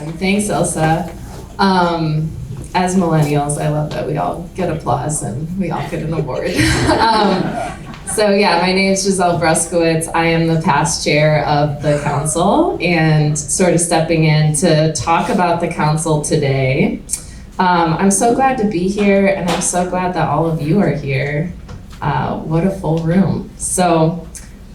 Awesome, thanks Elsa. As millennials, I love that we all get applause and we all get an award. So yeah, my name is Giselle Bruskowitz. I am the past chair of the council and sort of stepping in to talk about the council today. I'm so glad to be here and I'm so glad that all of you are here. What a full room. So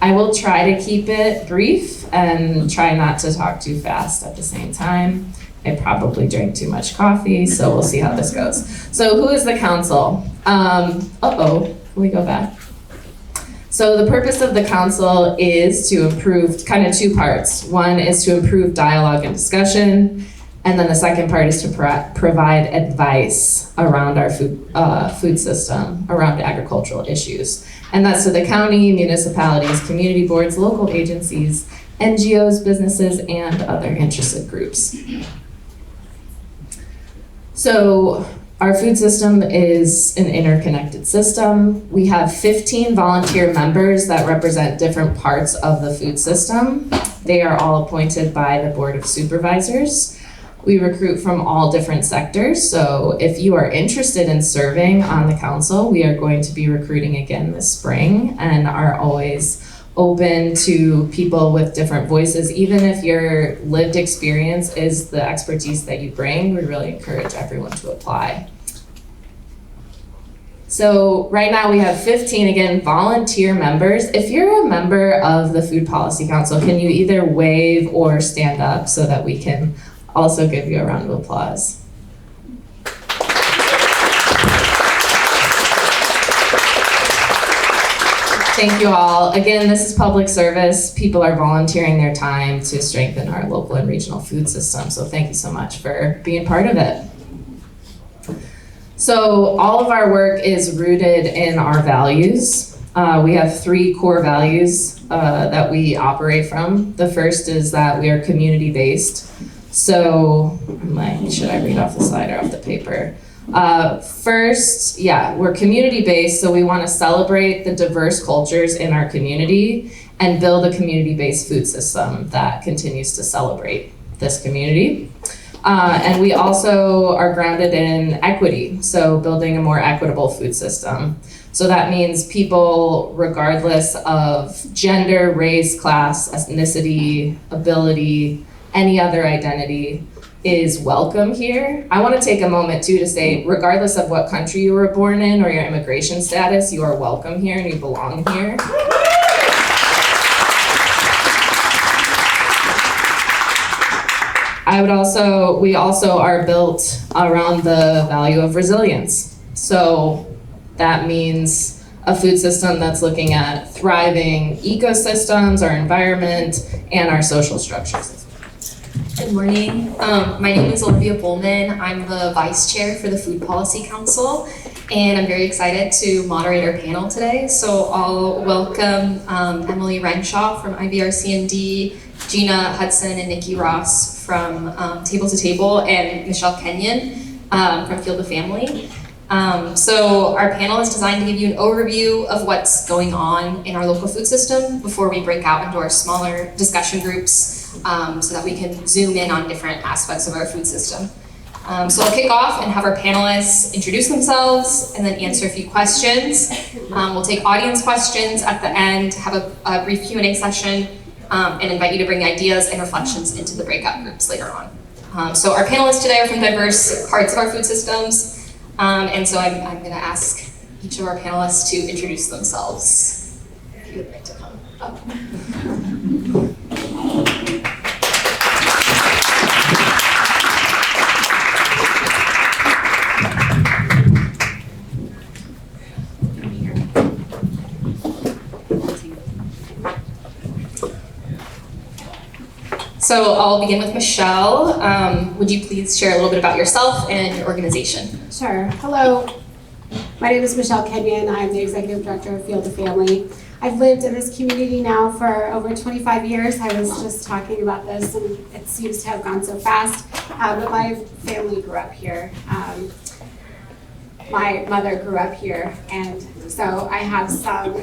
I will try to keep it brief and try not to talk too fast at the same time. I probably drank too much coffee, so we'll see how this goes. So who is the council? Can we go back? So the purpose of the council is to improve kind of two parts. One is to improve dialogue and discussion, and then the second part is to provide advice around our food system, around agricultural issues. And that's to the county, municipalities, community boards, local agencies, NGOs, businesses, and other interested groups. So our food system is an interconnected system. We have 15 volunteer members that represent different parts of the food system. They are all appointed by the Board of Supervisors. We recruit from all different sectors, so if you are interested in serving on the council, we are going to be recruiting again this spring and are always open to people with different voices. Even if your lived experience is the expertise that you bring, we really encourage everyone to apply. So right now we have 15, again, volunteer members. If you're a member of the Food Policy Council, can you either wave or stand up so that we can also give you a round of applause? Thank you all. Again, this is public service. People are volunteering their time to strengthen our local and regional food system. So thank you so much for being part of it. So all of our work is rooted in our values. We have 3 core values that we operate from. The first is that we are community-based. So, should I read off the slide or off the paper? First, we're community-based, so we want to celebrate the diverse cultures in our community and build a community-based food system that continues to celebrate this community. And we also are grounded in equity, so building a more equitable food system. So that means people, regardless of gender, race, class, ethnicity, ability, any other identity, is welcome here. I want to take a moment too to say, regardless of what country you were born in or your immigration status, you are welcome here and you belong here. We also are built around the value of resilience. So that means a food system that's looking at thriving ecosystems, our environment, and our social structures. Good morning. My name is Olivia Bullman. I'm the Vice Chair for the Food Policy Council, and I'm very excited to moderate our panel today. So I'll welcome Emily Renshaw from IBRC&D, Gina Hudson and Nikki Ross from Table to Table, and Michelle Kenyon from Field to Family. So our panel is designed to give you an overview of what's going on in our local food system before we break out into our smaller discussion groups so that we can zoom in on different aspects of our food system. So I'll kick off and have our panelists introduce themselves and then answer a few questions. We'll take audience questions at the end, have a brief Q&A session, and invite you to bring ideas and reflections into the breakout groups later on. So our panelists today are from diverse parts of our food systems, and so I'm going to ask each of our panelists to introduce themselves. If you would like to come up. So I'll begin with Michelle. Would you please share a little bit about yourself and your organization? Sure. Hello. My name is Michelle Kenyon. I'm the Executive Director of Field to Family. I've lived in this community now for over 25 years. I was just talking about this and it seems to have gone so fast. But my family grew up here. My mother grew up here, and so I have some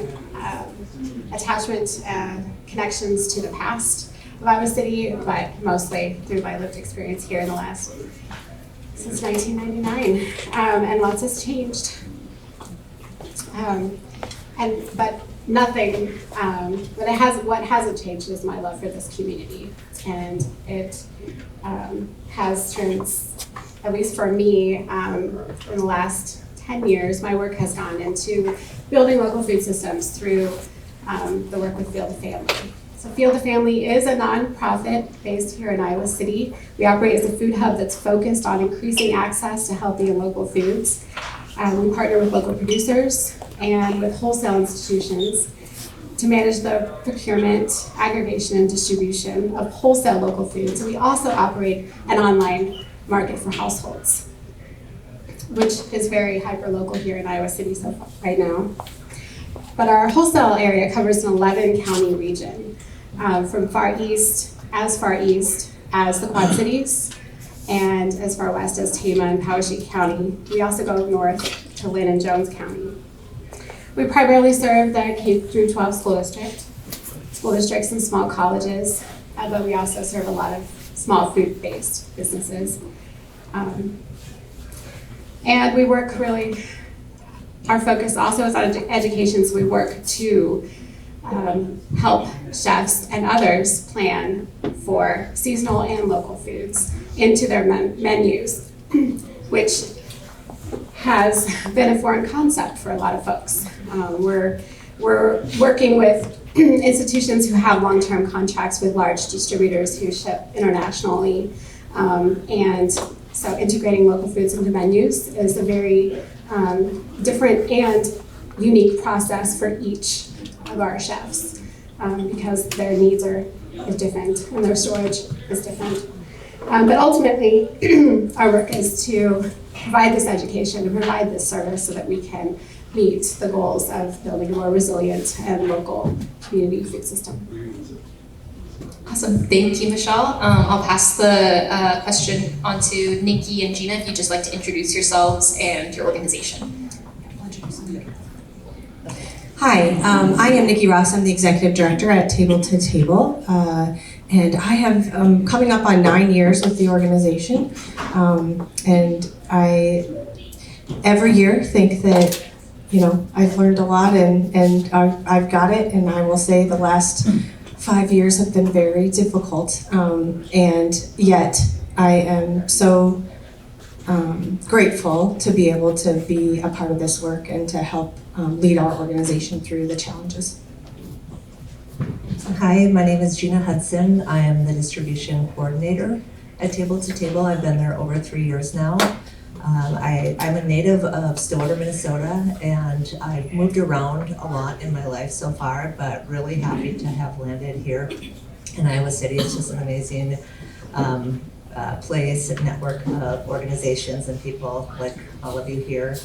attachment and connections to the past. of Iowa City, but mostly through my lived experience here in the last, since 1999. And lots has changed. But nothing, what hasn't changed is my love for this community. And it has turned, at least for me, in the last 10 years, my work has gone into building local food systems through the work with Field to Family. So Field to Family is a nonprofit based here in Iowa City. We operate as a food hub that's focused on increasing access to healthy and local foods. We partner with local producers and with wholesale institutions to manage the procurement, aggregation, and distribution of wholesale local foods. And we also operate an online market for households, which is very hyper-local here in Iowa City so far, right now. But our wholesale area covers an 11-county region, from far east as the Quad Cities, and as far west as Tama and Poweshiek County. We also go north to Lynn and Jones County. We primarily serve the K-12 school districts and small colleges, but we also serve a lot of small food-based businesses. And we work really, our focus also is on education, so we work to help chefs and others plan for seasonal and local foods into their menus, which has been a foreign concept for a lot of folks. We're working with institutions who have long-term contracts with large distributors who ship internationally, and so integrating local foods into menus is a very different and unique process for each of our chefs, because their needs are different and their storage is different. But ultimately, our work is to provide this education and provide this service so that we can meet the goals of building a more resilient and local community food system. Awesome, thank you, Michelle. I'll pass the question on to Nikki and Gina if you'd just like to introduce yourselves and your organization. Hi, I am Nikki Ross. I'm the Executive Director at Table to Table. And I have coming up on 9 years with the organization. And I, every year, think that, you know, I've learned a lot and I've got it. And I will say the last 5 years have been very difficult. And yet I am so grateful to be able to be a part of this work and to help lead our organization through the challenges. Hi, my name is Gina Hudson. I am the distribution coordinator at Table to Table. I've been there over 3 years now. I'm a native of Stillwater, Minnesota, and I've moved around a lot in my life so far, but really happy to have landed here in Iowa City. It's just an amazing place and network of organizations and people like all of you here.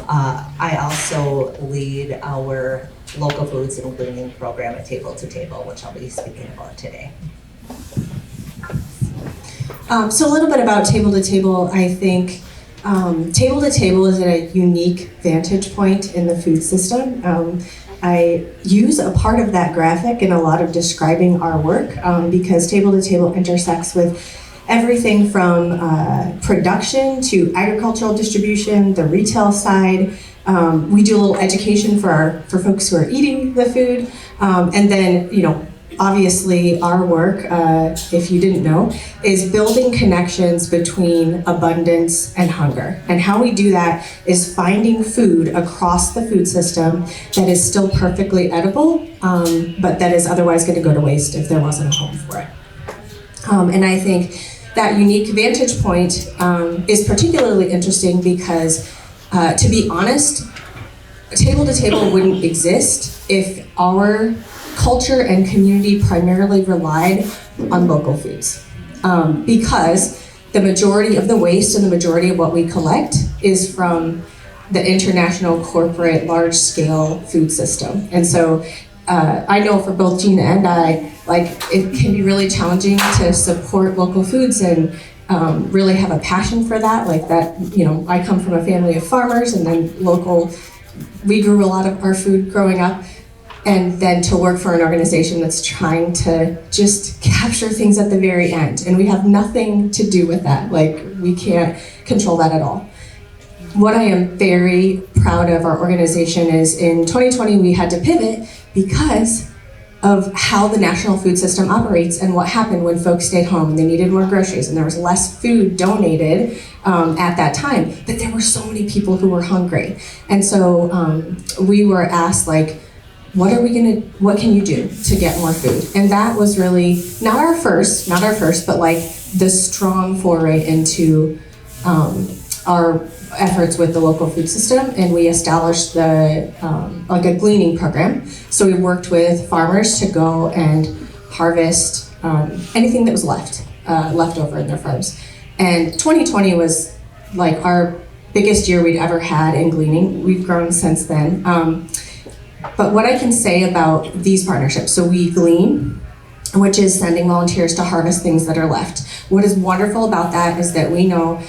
I also lead our local foods and cleaning program at Table to Table, which I'll be speaking about today. So a little bit about Table to Table. I think Table to Table is at a unique vantage point in the food system. I use a part of that graphic in a lot of describing our work because Table to Table intersects with everything from production to agricultural distribution, the retail side. We do a little education for folks who are eating the food. And then, you know, obviously our work, if you didn't know, is building connections between abundance and hunger. And how we do that is finding food across the food system that is still perfectly edible, but that is otherwise going to go to waste if there wasn't a home for it. And I think that unique vantage point is particularly interesting because, to be honest, Table to Table wouldn't exist if our culture and community primarily relied on local foods. Because the majority of the waste and the majority of what we collect is from the international corporate large-scale food system. And so I know for both Gina and I, like, it can be really challenging to support local foods and really have a passion for that. Like that, you know, I come from a family of farmers and then we grew a lot of our food growing up. and then to work for an organization that's trying to just capture things at the very end. And we have nothing to do with that. Like, we can't control that at all. What I am very proud of our organization is in 2020 we had to pivot because of how the national food system operates and what happened when folks stayed home and they needed more groceries and there was less food donated at that time, but there were so many people who were hungry. And so we were asked, like, what can you do to get more food? And that was really not our first, but like the strong foray into our efforts with the local food system, and we established like a gleaning program. So we worked with farmers to go and harvest anything that was left over in their farms. And 2020 was like our biggest year we'd ever had in gleaning. We've grown since then. But what I can say about these partnerships, so we glean, which is sending volunteers to harvest things that are left. What is wonderful about that is that we know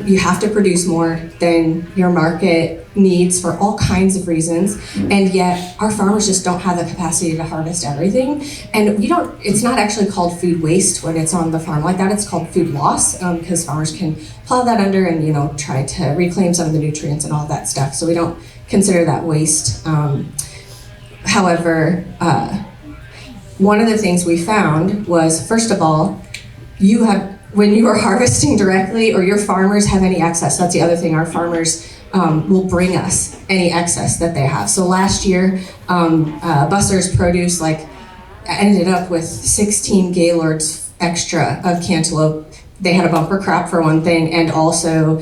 you have to produce more than your market needs for all kinds of reasons, and yet our farmers just don't have the capacity to harvest everything. And it's not actually called food waste when it's on the farm like that, it's called food loss, because farmers can plow that under and try to reclaim some of the nutrients and all that stuff. So we don't consider that waste. However, one of the things we found was, first of all, when you are harvesting directly or your farmers have any excess, that's the other thing, our farmers will bring us any excess that they have. So last year, Buster's Produce ended up with 16 Gaylords extra of cantaloupe. They had a bumper crop for one thing, and also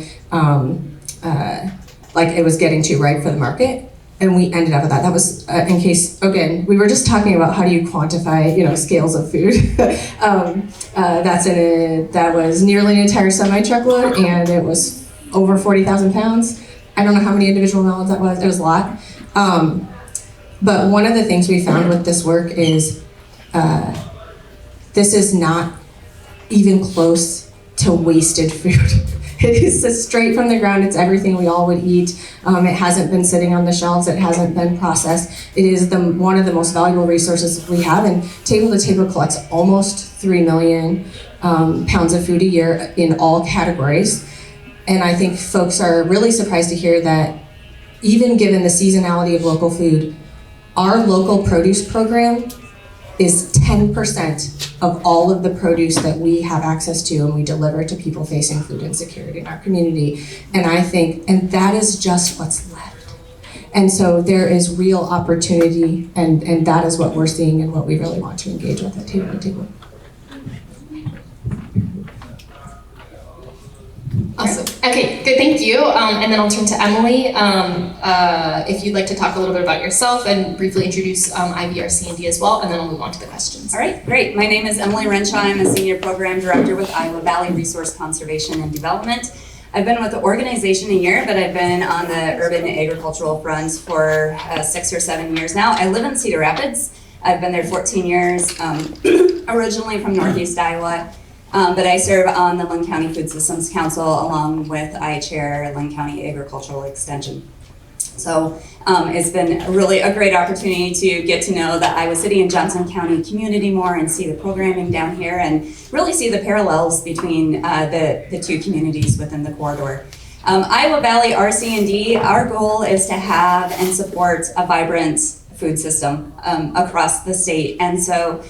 it was getting too ripe for the market. And we ended up with that. That was in case, again, we were just talking about how do you quantify, scales of food. That was nearly an entire semi-truckload, and it was over 40,000 pounds. I don't know how many individual melons that was. It was a lot. But one of the things we found with this work is this is not even close to wasted food. It is straight from the ground. It's everything we all would eat. It hasn't been sitting on the shelves. It hasn't been processed. It is one of the most valuable resources we have. And Table to Table collects almost 3 million pounds of food a year in all categories. And I think folks are really surprised to hear that even given the seasonality of local food, our local produce program is 10% of all of the produce that we have access to and we deliver to people facing food insecurity in our community. And I think, and that is just what's left. And so there is real opportunity, and that is what we're seeing and what we really want to engage with at Table to Table. Awesome. Okay, good, thank you. And then I'll turn to Emily. If you'd like to talk a little bit about yourself and briefly introduce IVRC&D as well, and then I'll move on to the questions. All right, great. My name is Emily Renshaw. I'm a Senior Program Director with Iowa Valley Resource Conservation and Development. I've been with the organization a year, but I've been on the urban agricultural front for 6 or 7 years now. I live in Cedar Rapids. I've been there 14 years, originally from Northeast Iowa. But I serve on the Linn County Food Systems Council along with I chair Linn County Agricultural Extension. So it's been really a great opportunity to get to know the Iowa City and Johnson County community more and see the programming down here and really see the parallels between the two communities within the corridor. Iowa Valley RC&D, our goal is to have and support a vibrant food system across the state. And so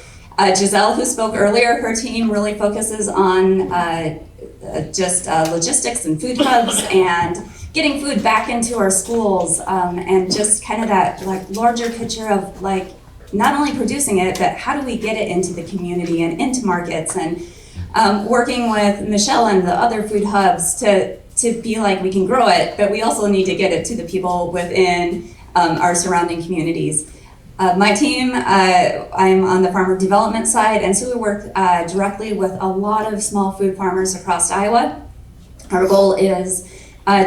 Giselle, who spoke earlier, her team really focuses on logistics and food hubs and getting food back into our schools, and just kind of that larger picture of not only producing it, but how do we get it into the community and into markets, and working with Michelle and the other food hubs to be we can grow it, but we also need to get it to the people within our surrounding communities. My team, I'm on the farmer development side, and so we work directly with a lot of small food farmers across Iowa. Our goal is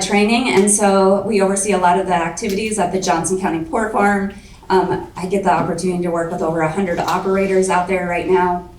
training, and so we oversee a lot of the activities at the Johnson County Pork Farm. I get the opportunity to work with over 100 operators out there right now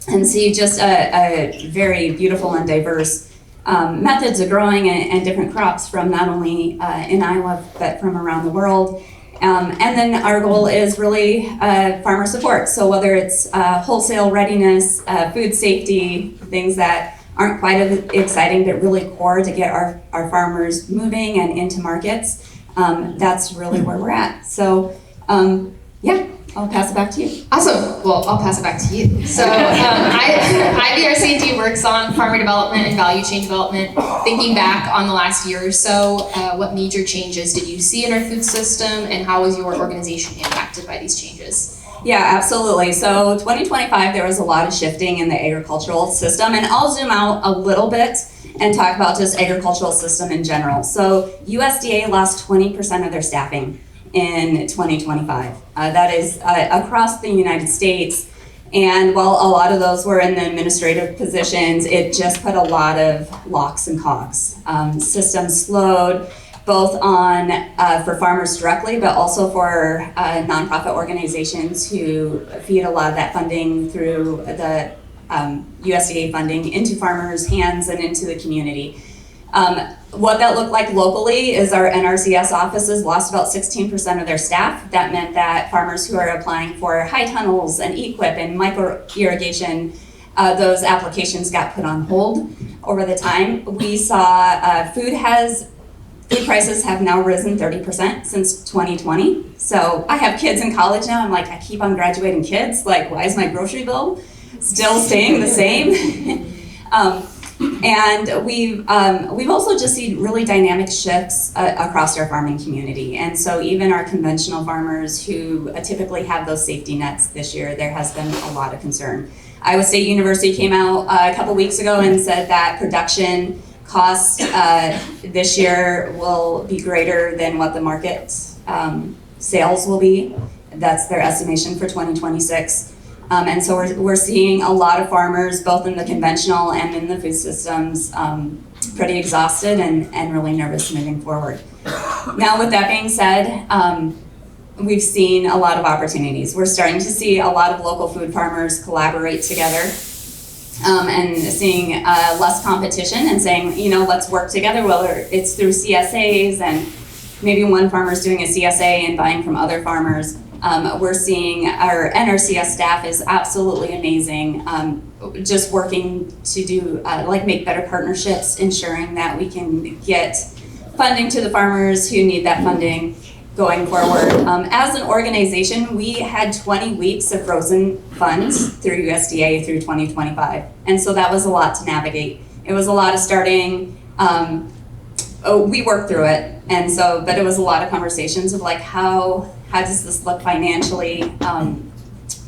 and see just a very beautiful and diverse methods of growing and different crops from not only in Iowa, but from around the world. And then our goal is really farmer support. So whether it's wholesale readiness, food safety, things that aren't quite as exciting but really core to get our farmers moving and into markets, that's really where we're at. So yeah, I'll pass it back to you. Awesome. Well, I'll pass it back to you. So IBRC&D works on farmer development and value chain development. Thinking back on the last year or so, what major changes did you see in our food system, and how was your organization impacted by these changes? Yeah, absolutely. So 2025, there was a lot of shifting in the agricultural system, and I'll zoom out a little bit and talk about just agricultural system in general. So USDA lost 20% of their staffing in 2025. That is across the United States. And while a lot of those were in the administrative positions, it just put a lot of locks and cogs. Systems slowed, both on for farmers directly, but also for nonprofit organizations who feed a lot of that funding through the USDA funding into farmers' hands and into the community. What that looked like locally is our NRCS offices lost about 16% of their staff. That meant that farmers who are applying for high tunnels and EQIP and micro irrigation, those applications got put on hold over the time. We saw food prices have now risen 30% since 2020. So I have kids in college now. I'm like, I keep on graduating kids. Like, why is my grocery bill still staying the same? And we've also just seen really dynamic shifts across our farming community. And so even our conventional farmers who typically have those safety nets this year, there has been a lot of concern. Iowa State University came out a couple weeks ago and said that production costs this year will be greater than what the market sales will be. That's their estimation for 2026. And so we're seeing a lot of farmers, both in the conventional and in the food systems, pretty exhausted and really nervous moving forward. Now, with that being said, we've seen a lot of opportunities. We're starting to see a lot of local food farmers collaborate together and seeing less competition and saying, let's work together, whether it's through CSAs and maybe one farmer's doing a CSA and buying from other farmers. We're seeing our NRCS staff is absolutely amazing, just working to do, make better partnerships, ensuring that we can get funding to the farmers who need that funding going forward. As an organization, we had 20 weeks of frozen funds through USDA through 2025. And so that was a lot to navigate. It was a lot of starting, we worked through it. And so, but it was a lot of conversations of how does this look financially?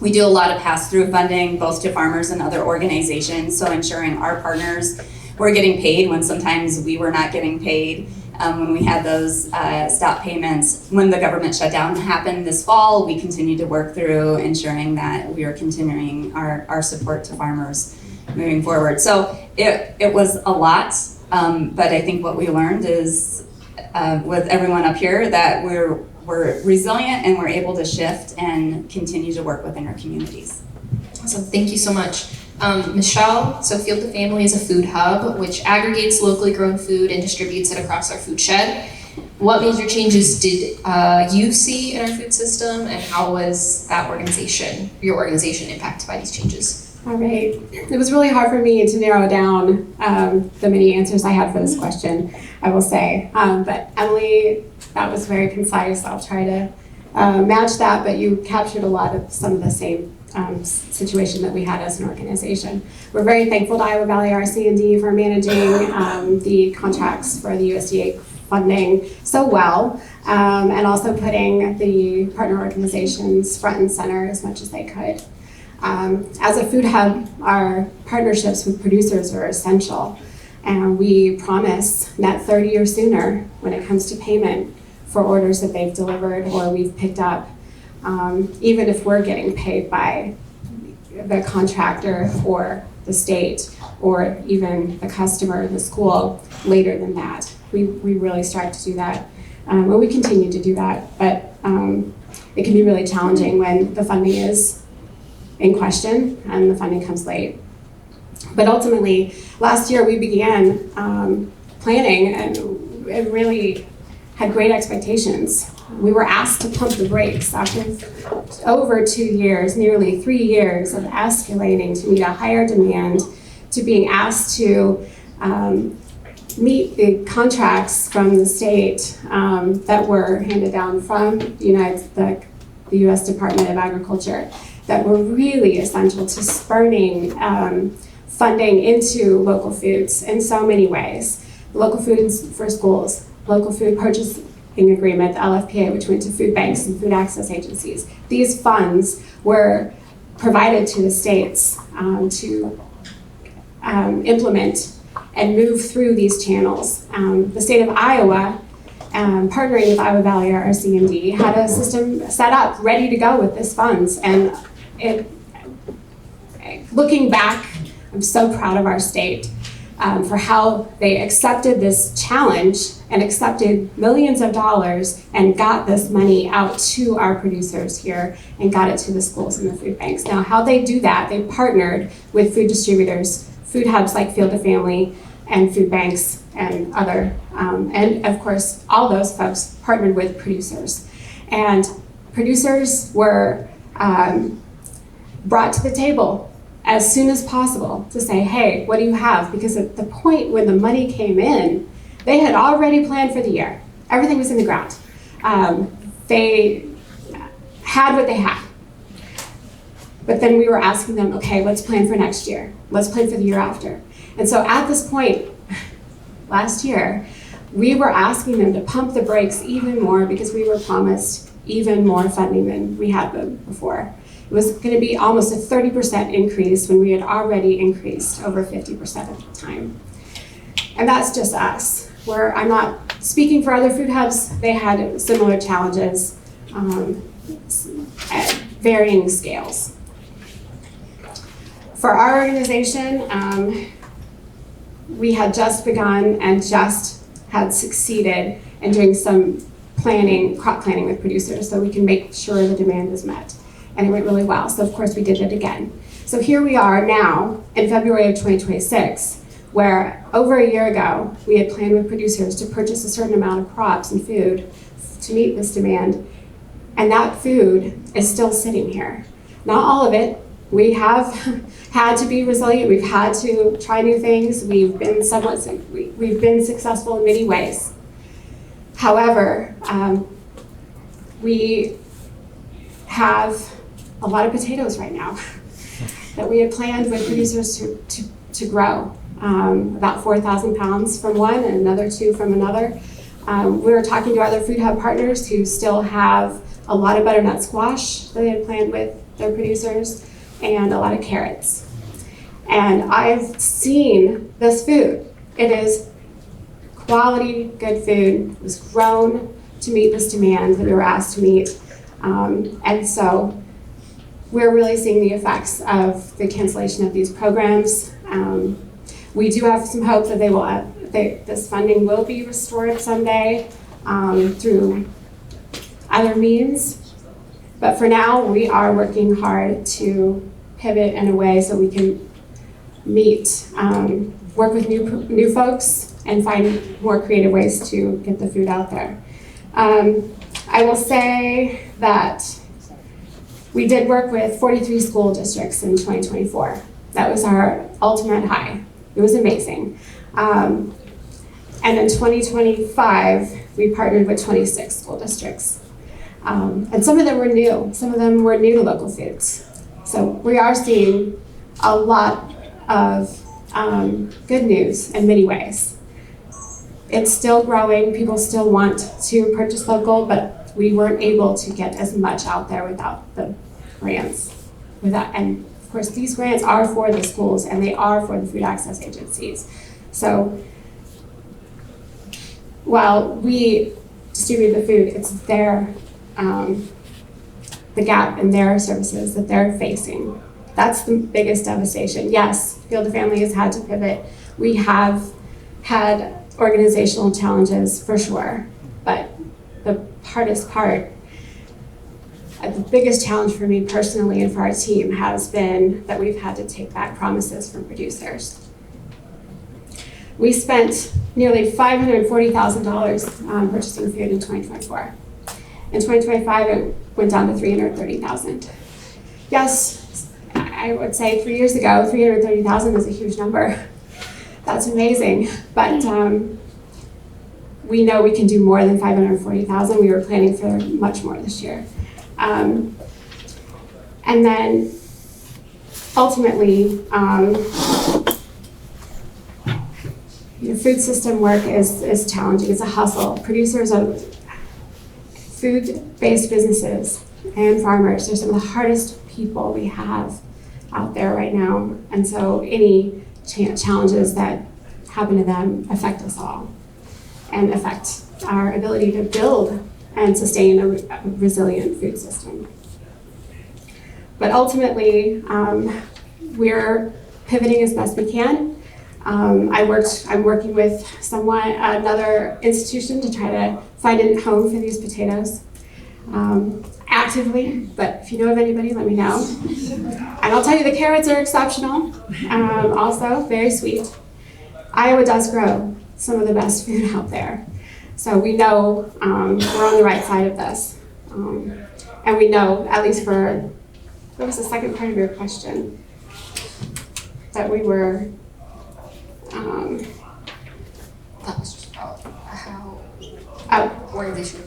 We do a lot of pass-through funding, both to farmers and other organizations, so ensuring our partners were getting paid when sometimes we were not getting paid. When we had those stop payments, when the government shutdown happened this fall, we continued to work through ensuring that we are continuing our support to farmers moving forward. So it was a lot, but I think what we learned is with everyone up here that we're resilient and we're able to shift and continue to work within our communities. Awesome, thank you so much. Michelle, so Field to Family is a food hub which aggregates locally grown food and distributes it across our food shed. What major changes did you see in our food system, and how was your organization impacted by these changes? All right. It was really hard for me to narrow down the many answers I had for this question, I will say. But Emily, that was very concise. I'll try to match that, but you captured a lot of some of the same situation that we had as an organization. We're very thankful to Iowa Valley RC&D for managing the contracts for the USDA funding so well, and also putting the partner organizations front and center as much as they could. As a food hub, our partnerships with producers are essential, and we promise net 30 or sooner when it comes to payment for orders that they've delivered or we've picked up, even if we're getting paid by the contractor or the state or even the customer, the school, later than that. We really strive to do that, and we continue to do that, but it can be really challenging when the funding is in question and the funding comes late. But ultimately, last year we began planning and really had great expectations we were asked to pump the brakes after over 2 years, nearly 3 years of escalating to meet a higher demand, to being asked to meet the contracts from the state that were handed down from the U.S. Department of Agriculture that were really essential to spurning funding into local foods in so many ways. Local foods for schools, local food purchasing agreement, the LFPA, which went to food banks and food access agencies. These funds were provided to the states to implement and move through these channels. The state of Iowa, partnering with Iowa Valley RCND, had a system set up ready to go with this funds. And looking back, I'm so proud of our state for how they accepted this challenge and accepted millions of dollars and got this money out to our producers here and got it to the schools and the food banks. Now, how they do that, they partnered with food distributors, food hubs like Field to Family and food banks and other, and of course, all those folks partnered with producers. And producers were brought to the table as soon as possible to say, hey, what do you have? Because at the point when the money came in, they had already planned for the year. Everything was in the ground. They had what they had. But then we were asking them, okay, let's plan for next year. Let's plan for the year after. And so at this point, last year, we were asking them to pump the brakes even more because we were promised even more funding than we had been before. It was going to be almost a 30% increase when we had already increased over 50% at the time. And that's just us. I'm not speaking for other food hubs. They had similar challenges at varying scales. For our organization, we had just begun and just had succeeded in doing some planning, crop planning with producers so we can make sure the demand is met. And it went really well, so of course we did it again. So here we are now in February of 2026, where over a year ago, we had planned with producers to purchase a certain amount of crops and food to meet this demand, and that food is still sitting here. Not all of it. We have had to be resilient. We've had to try new things. We've been successful in many ways. However, we have a lot of potatoes right now that we had planned with producers to grow. About 4,000 pounds from one and another 2 from another. We were talking to other food hub partners who still have a lot of butternut squash that they had planned with their producers and a lot of carrots. And I've seen this food. It is quality, good food. It was grown to meet this demand that we were asked to meet. And so we're really seeing the effects of the cancellation of these programs. We do have some hope that this funding will be restored someday through other means. But for now, we are working hard to pivot in a way so we can meet, work with new folks and find more creative ways to get the food out there. I will say that we did work with 43 school districts in 2024. That was our ultimate high. It was amazing. And in 2025, we partnered with 26 school districts. And some of them were new. Some of them were new to local foods. So we are seeing a lot of good news in many ways. It's still growing. People still want to purchase local, but we weren't able to get as much out there without the grants. And of course, these grants are for the schools and they are for the food access agencies. So while we distribute the food, it's their, the gap in their services that they're facing. That's the biggest devastation. Yes, Field to Family has had to pivot. We have had organizational challenges for sure, but the hardest part, the biggest challenge for me personally and for our team has been that we've had to take back promises from producers. We spent nearly $540,000 purchasing food in 2024. In 2025, it went down to 330,000. Yes, I would say 3 years ago, 330,000 is a huge number. That's amazing, but we know we can do more than 540,000. We were planning for much more this year. And then ultimately, food system work is challenging. It's a hustle. Producers of food-based businesses and farmers are some of the hardest people we have out there right now. And so any challenges that happen to them affect us all and affect our ability to build and sustain a resilient food system. But ultimately, we're pivoting as best we can. I'm working with another institution to try to find a home for these potatoes actively, but if you know of anybody, let me know. And I'll tell you, the carrots are exceptional, also very sweet. Iowa does grow some of the best food out there. So we know we're on the right side of this. And we know, at least for, what was the second part of your question? That we were, That was just about how oh, organization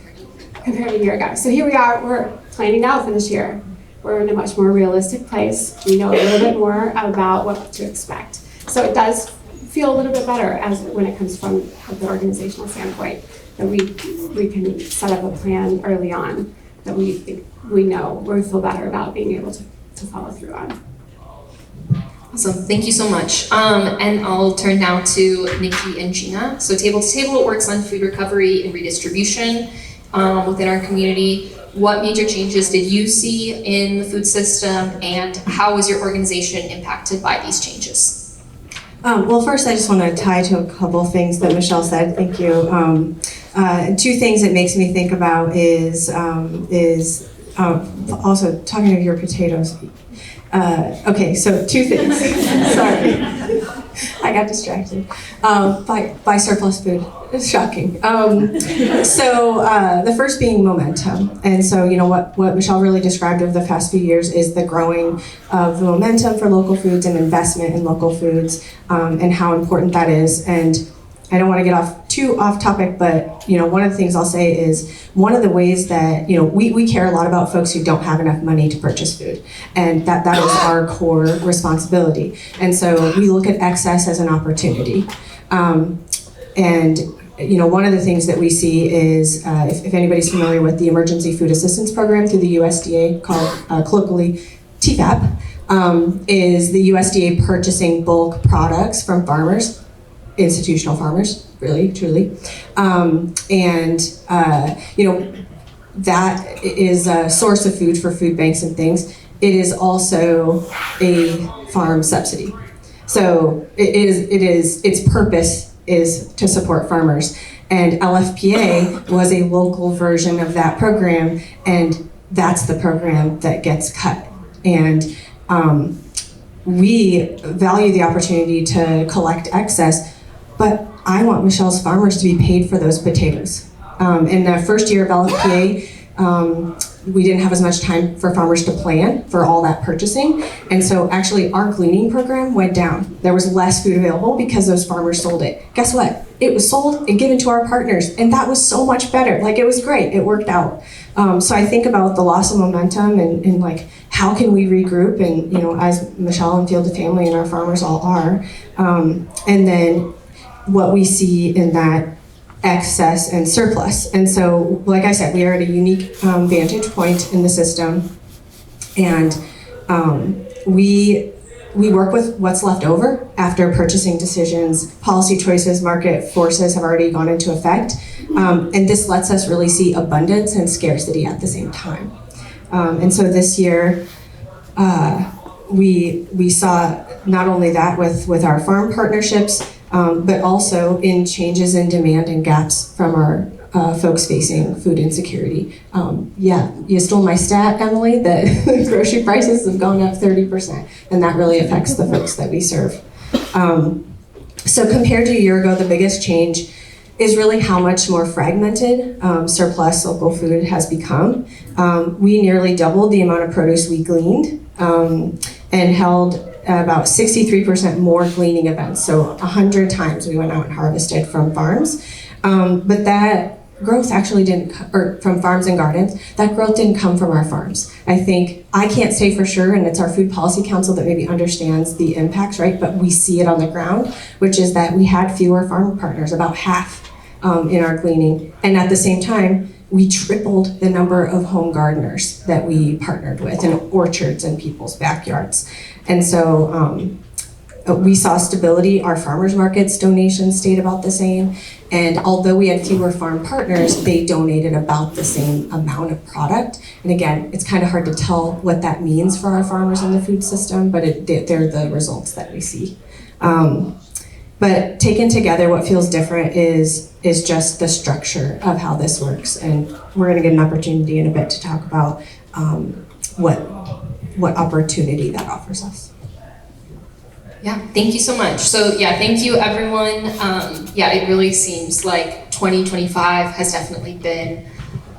compared to a year ago. So here we are, we're planning now for this year. We're in a much more realistic place. We know a little bit more about what to expect. So it does feel a little bit better when it comes from the organizational standpoint, that we can set up a plan early on that we feel better about being able to follow through on. Awesome, thank you so much. And I'll turn now to Nikki and Gina. So Table to Table works on food recovery and redistribution within our community. What major changes did you see in the food system, and how was your organization impacted by these changes? Well, first, I just want to tie to a couple of things that Michelle said. Thank you. Two things it makes me think about is also talking of your potatoes. Okay, so two things. Sorry, I got distracted by surplus food. It's shocking. So the first being momentum, and so what Michelle really described over the past few years is the growing of the momentum for local foods and investment in local foods, and how important that is. And I don't want to get too off topic, but one of the things I'll say is one of the ways that we care a lot about folks who don't have enough money to purchase food, and that is our core responsibility. And so we look at excess as an opportunity. And one of the things that we see is if anybody's familiar with the Emergency Food Assistance Program through the USDA, called colloquially TFAP, is the USDA purchasing bulk products from farmers, institutional farmers, really, truly. That is a source of food for food banks and things. It is also a farm subsidy. So its purpose is to support farmers. And LFPA was a local version of that program, and that's the program that gets cut. And we value the opportunity to collect excess, but I want Michelle's farmers to be paid for those potatoes. In the first year of LFPA, we didn't have as much time for farmers to plan for all that purchasing. And so actually our gleaning program went down. There was less food available because those farmers sold it. Guess what? It was sold and given to our partners. And that was so much better. Like, it was great. It worked out. So I think about the loss of momentum and like, how can we regroup? And, as Michelle and Field to Family and our farmers all are. And then what we see in that excess and surplus. And so, like I said, we are at a unique vantage point in the system, and we work with what's left over after purchasing decisions. Policy choices, market forces have already gone into effect, and this lets us really see abundance and scarcity at the same time. And so this year, we saw not only that with our farm partnerships, but also in changes in demand and gaps from our folks facing food insecurity. You stole my stat, Emily, that grocery prices have gone up 30%, and that really affects the folks that we serve. So compared to a year ago, the biggest change is really how much more fragmented surplus local food has become. We nearly doubled the amount of produce we gleaned and held about 63% more gleaning events. So 100 times we went out and harvested from farms. But that growth actually or from farms and gardens, that growth didn't come from our farms. I think, I can't say for sure, and it's our Food Policy Council that maybe understands the impacts, right? But we see it on the ground, which is that we had fewer farm partners, about half in our gleaning. And at the same time, we tripled the number of home gardeners that we partnered with in orchards and people's backyards. And so we saw stability. Our farmers markets donations stayed about the same. And although we had fewer farm partners, they donated about the same amount of product. And again, it's kind of hard to tell what that means for our farmers in the food system, but they're the results that we see. But taken together, what feels different is just the structure of how this works. And we're going to get an opportunity in a bit to talk about what opportunity that offers us. Yeah, thank you so much. So yeah, thank you everyone. Yeah, it really seems like 2025 has definitely been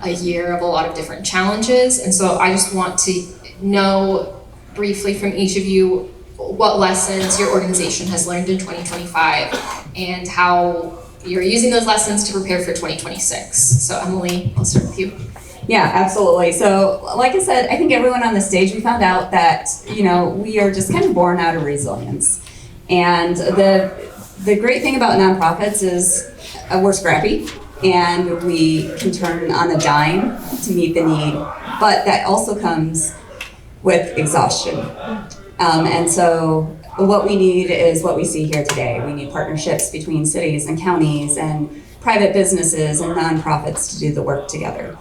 a year of a lot of different challenges. And so I just want to know briefly from each of you what lessons your organization has learned in 2025 and how you're using those lessons to prepare for 2026. So Emily, I'll start with you. Yeah, absolutely. So like I said, I think everyone on the stage, we found out that, we are just kind of born out of resilience. And the great thing about nonprofits is we're scrappy and we can turn on a dime to meet the need, but that also comes with exhaustion. And so what we need is what we see here today. We need partnerships between cities and counties and private businesses and nonprofits to do the work together.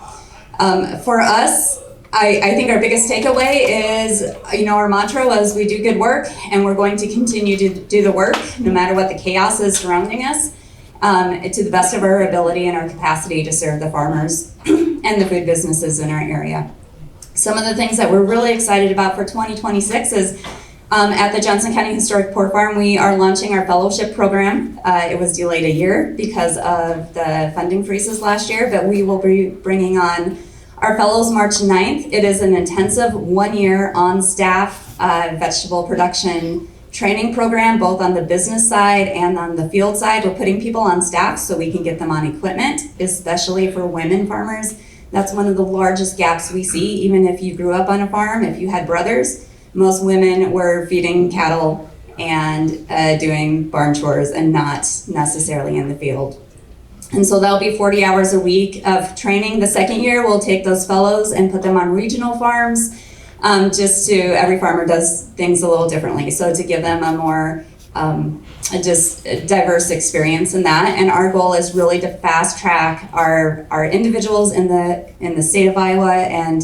For us, I think our biggest takeaway is, our mantra was we do good work and we're going to continue to do the work no matter what the chaos is surrounding us, to the best of our ability and our capacity to serve the farmers and the food businesses in our area. Some of the things that we're really excited about for 2026 is at the Johnson County Historic Pork Farm, we are launching our fellowship program. It was delayed a year because of the funding freezes last year, but we will be bringing on our fellows March 9th. It is an intensive 1-year on-staff vegetable production training program, both on the business side and on the field side. We're putting people on staff so we can get them on equipment, especially for women farmers. That's one of the largest gaps we see. Even if you grew up on a farm, if you had brothers, most women were feeding cattle and doing barn chores and not necessarily in the field. And so that'll be 40 hours a week of training. The second year, we'll take those fellows and put them on regional farms. Every farmer does things a little differently. So to give them a more diverse experience in that. And our goal is really to fast track our individuals in the state of Iowa, and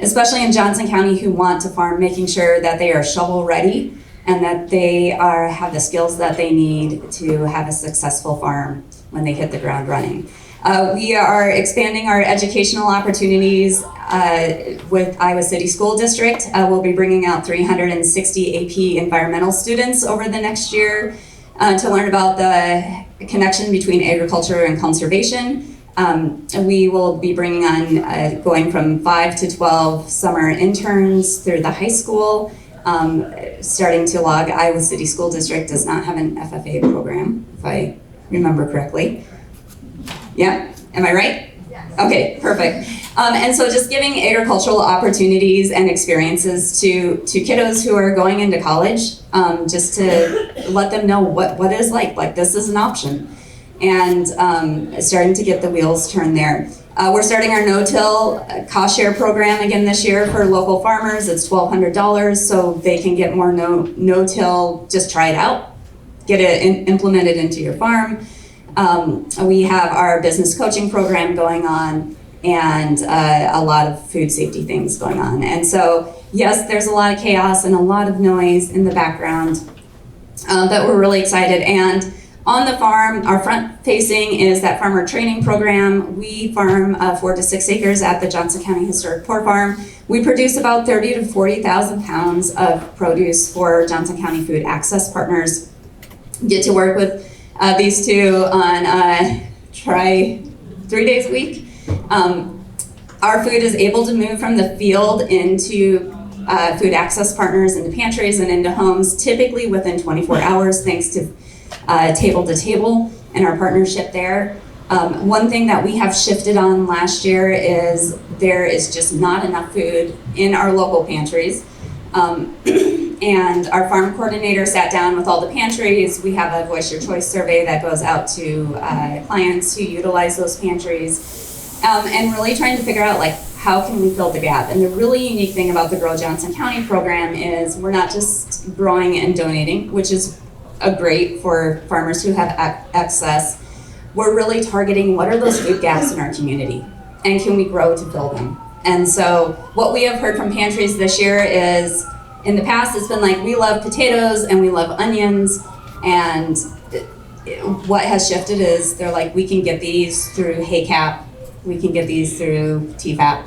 especially in Johnson County, who want to farm, making sure that they are shovel ready and that they have the skills that they need to have a successful farm when they hit the ground running. We are expanding our educational opportunities with Iowa City School District. We'll be bringing out 360 AP environmental students over the next year to learn about the connection between agriculture and conservation. We will be bringing on going from 5 to 12 summer interns through the high school. Starting to log, Iowa City School District does not have an FFA program, if I remember correctly. Yeah, am I right? Yes. Okay, perfect. And so just giving agricultural opportunities and experiences to kiddos who are going into college, just to let them know what it is like this is an option. And starting to get the wheels turned there. We're starting our no-till cost share program again this year for local farmers. It's $1,200, so they can get more no-till, just try it out, get it implemented into your farm. We have our business coaching program going on, and a lot of food safety things going on. And so, yes, there's a lot of chaos and a lot of noise in the background, but we're really excited. And on the farm, our front facing is that farmer training program. We farm 4 to 6 acres at the Johnson County Historic Pork Farm. We produce about 30 to 40,000 pounds of produce for Johnson County Food Access Partners. Get to work with these two on try 3 days a week. Our food is able to move from the field into food access partners, into pantries and into homes, typically within 24 hours, thanks to Table to Table and our partnership there. One thing that we have shifted on last year is there is just not enough food in our local pantries. And our farm coordinator sat down with all the pantries. We have a Voice Your Choice survey that goes out to clients who utilize those pantries, and really trying to figure out like how can we fill the gap. And the really unique thing about the Grow Johnson County program is we're not just growing and donating, which is great for farmers who have excess. We're really targeting what are those food gaps in our community, and can we grow to fill them? And so what we have heard from pantries this year is, in the past, it's been like, we love potatoes and we love onions, and what has shifted is they're like, we can get these through HACAP, we can get these through TFAP.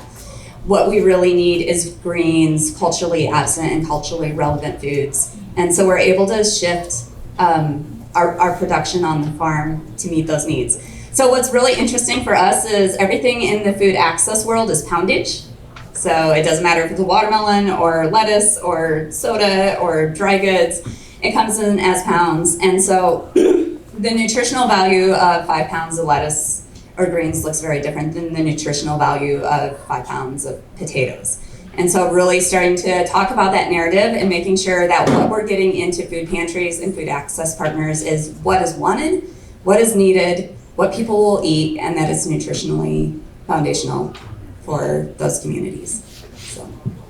What we really need is greens, culturally absent and culturally relevant foods. And so we're able to shift our production on the farm to meet those needs. So what's really interesting for us is everything in the food access world is poundage. So it doesn't matter if it's a watermelon or lettuce or soda or dry goods, it comes in as pounds. And so the nutritional value of 5 pounds of lettuce or greens looks very different than the nutritional value of 5 pounds of potatoes. And so really starting to talk about that narrative and making sure that what we're getting into food pantries and food access partners is what is wanted, what is needed, what people will eat, and that it's nutritionally foundational for those communities. So.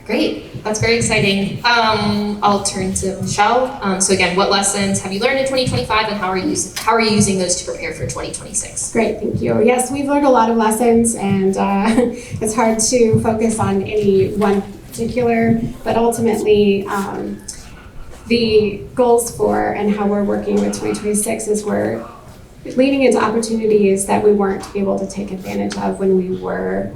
Great, that's very exciting. I'll turn to Michelle. So again, what lessons have you learned in 2025, and how are you using those to prepare for 2026? Great, thank you. Yes, we've learned a lot of lessons, and it's hard to focus on any one particular, but ultimately the goals for and how we're working with 2026 is we're leaning into opportunities that we weren't able to take advantage of when we were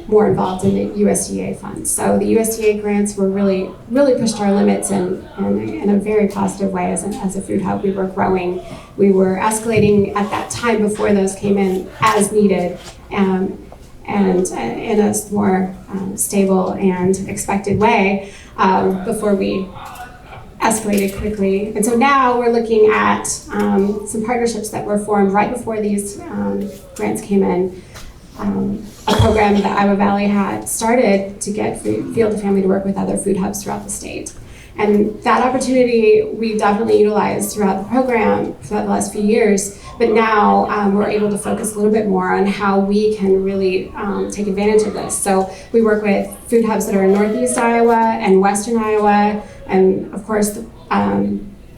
more involved in the USDA funds. So the USDA grants were really pushed our limits in a very positive way as a food hub. We were growing. We were escalating at that time before those came in as needed, and in a more stable and expected way before we escalated quickly. And so now we're looking at some partnerships that were formed right before these grants came in. A program that Iowa Valley had started to get Field to Family to work with other food hubs throughout the state. And that opportunity we definitely utilized throughout the program for the last few years, but now we're able to focus a little bit more on how we can really take advantage of this. So we work with food hubs that are in Northeast Iowa and Western Iowa, and of course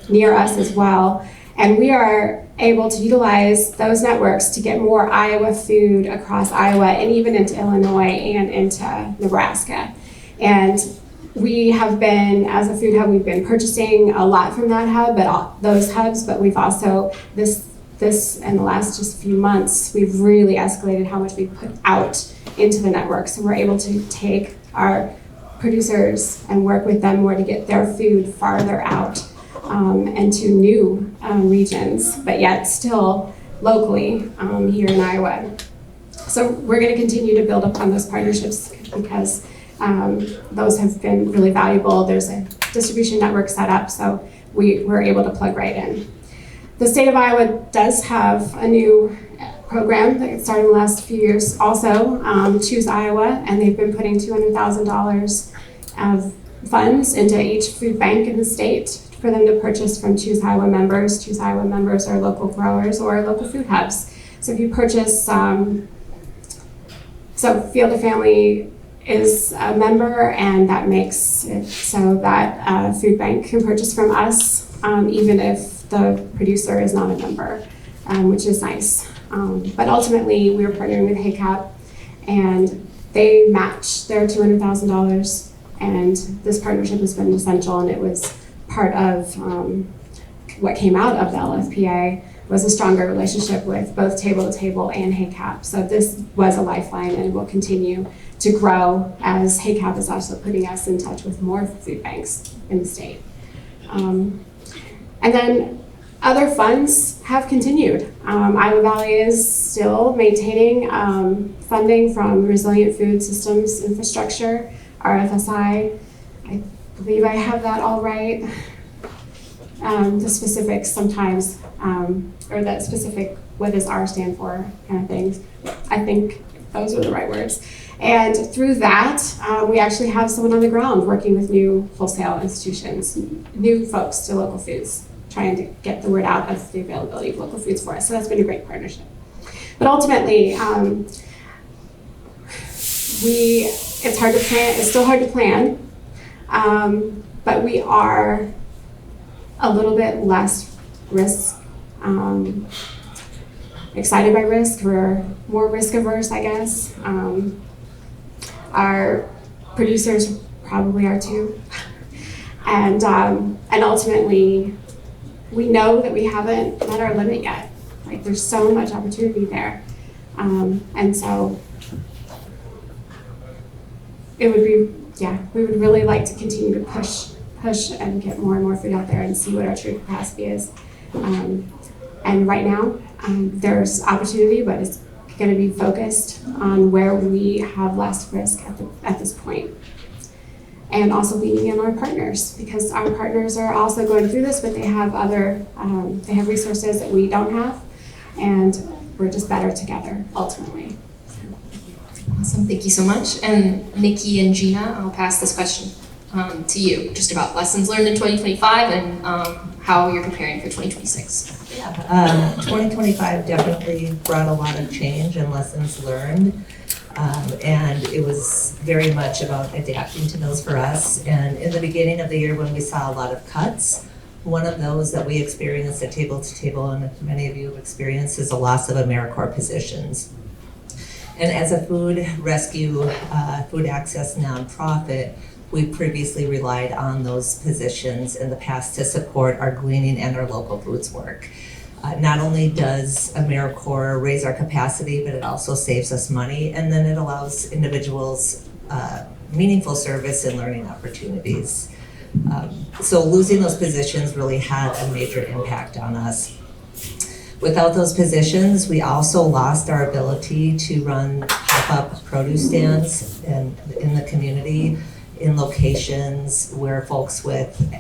near us as well. And we are able to utilize those networks to get more Iowa food across Iowa and even into Illinois and into Nebraska. And we have been, as a food hub, we've been purchasing a lot from that hub, but we've also, this in the last just few months, we've really escalated how much we put out into the network. So we're able to take our producers and work with them more to get their food farther out and to new regions, but yet still locally here in Iowa. So we're going to continue to build upon those partnerships because those have been really valuable. There's a distribution network set up, so we're able to plug right in. The state of Iowa does have a new program that started in the last few years also, Choose Iowa, and they've been putting $200,000 of funds into each food bank in the state for them to purchase from Choose Iowa members. Choose Iowa members are local growers or local food hubs. So if you purchase, so Field to Family is a member, and that makes it so that food bank can purchase from us, even if the producer is not a member, which is nice. But ultimately, we were partnering with HACAP, and they matched their $200,000, and this partnership has been essential, and it was part of what came out of the LFPA was a stronger relationship with both Table to Table and HACAP. So this was a lifeline and will continue to grow as HACAP is also putting us in touch with more food banks in the state. And then Other funds have continued. Iowa Valley is still maintaining funding from Resilient Food Systems Infrastructure, RFSI. I believe I have that all right. The specifics sometimes, or that specific, what does R stand for kind of things. I think those are the right words. And through that, we actually have someone on the ground working with new wholesale institutions, new folks to local foods, trying to get the word out of the availability of local foods for us. So that's been a great partnership. But ultimately, it's hard to plan, it's still hard to plan, but we are a little bit less risk, excited by risk. We're more risk averse, I guess. Our producers probably are too. And ultimately, we know that we haven't met our limit yet. Like, there's so much opportunity there. And so it would be, we would really like to continue to push and get more and more food out there and see what our true capacity is. And right now, there's opportunity, but it's going to be focused on where we have less risk at this point. And also leaning in our partners, because our partners are also going through this, but they have they have resources that we don't have, and we're just better together, ultimately. Awesome, thank you so much. And Nikki and Gina, I'll pass this question to you, just about lessons learned in 2025 and how you're preparing for 2026. Yeah, 2025 definitely brought a lot of change and lessons learned. And it was very much about adapting to those for us. And in the beginning of the year, when we saw a lot of cuts, one of those that we experienced at Table to Table, and many of you have experienced, is a loss of AmeriCorps positions. And as a food rescue, food access nonprofit, we previously relied on those positions in the past to support our gleaning and our local foods work. Not only does AmeriCorps raise our capacity, but it also saves us money, and then it allows individuals meaningful service and learning opportunities. So losing those positions really had a major impact on us. Without those positions, we also lost our ability to run pop-up produce stands in the community, in locations where folks with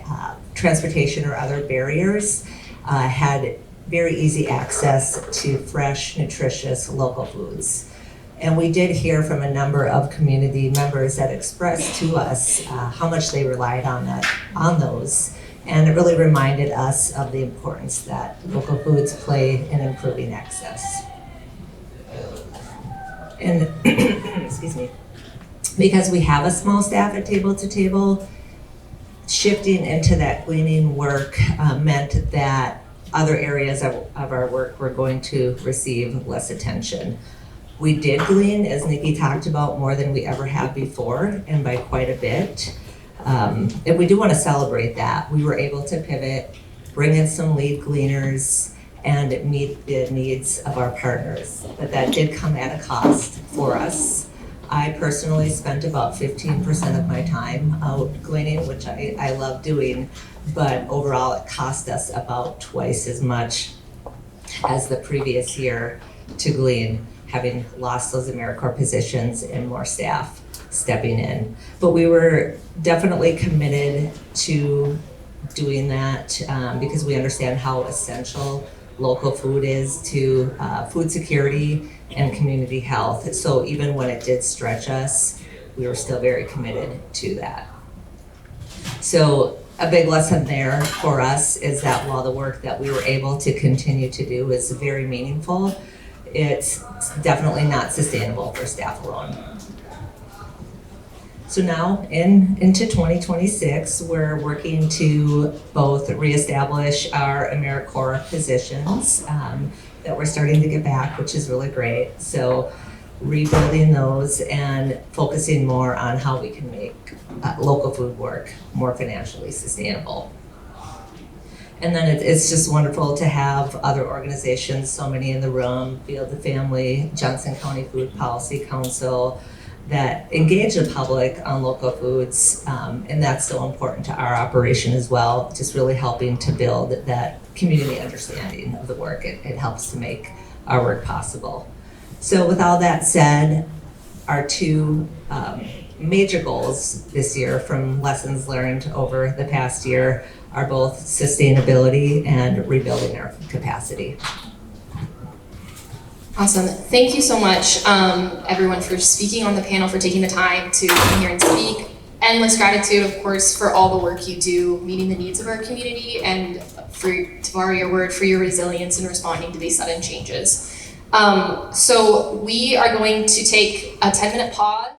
transportation or other barriers had very easy access to fresh, nutritious local foods. And we did hear from a number of community members that expressed to us how much they relied on those. And it really reminded us of the importance that local foods play in improving access. And, excuse me, because we have a small staff at Table to Table, shifting into that gleaning work meant that other areas of our work were going to receive less attention. We did glean, as Nikki talked about, more than we ever have before, and by quite a bit. And we do want to celebrate that. We were able to pivot, bring in some lead gleaners, and meet the needs of our partners. But that did come at a cost for us. I personally spent about 15% of my time out gleaning, which I love doing, but overall it cost us about twice as much as the previous year to glean, having lost those AmeriCorps positions and more staff stepping in. But we were definitely committed to doing that because we understand how essential local food is to food security and community health. So even when it did stretch us, we were still very committed to that. So a big lesson there for us is that while the work that we were able to continue to do is very meaningful, it's definitely not sustainable for staff alone. So now into 2026, we're working to both reestablish our AmeriCorps positions that we're starting to get back, which is really great. So rebuilding those and focusing more on how we can make local food work more financially sustainable. And then it's just wonderful to have other organizations, so many in the room, Field to Family, Johnson County Food Policy Council, that engage the public on local foods, and that's so important to our operation as well, just really helping to build that community understanding of the work. It helps to make our work possible. So with all that said, our two major goals this year from lessons learned over the past year are both sustainability and rebuilding our capacity. Awesome. Thank you so much, everyone, for speaking on the panel, for taking the time to come here and speak. Endless gratitude, of course, for all the work you do meeting the needs of our community, and for, to borrow your word, for your resilience in responding to these sudden changes. So we are going to take a 10-minute pause.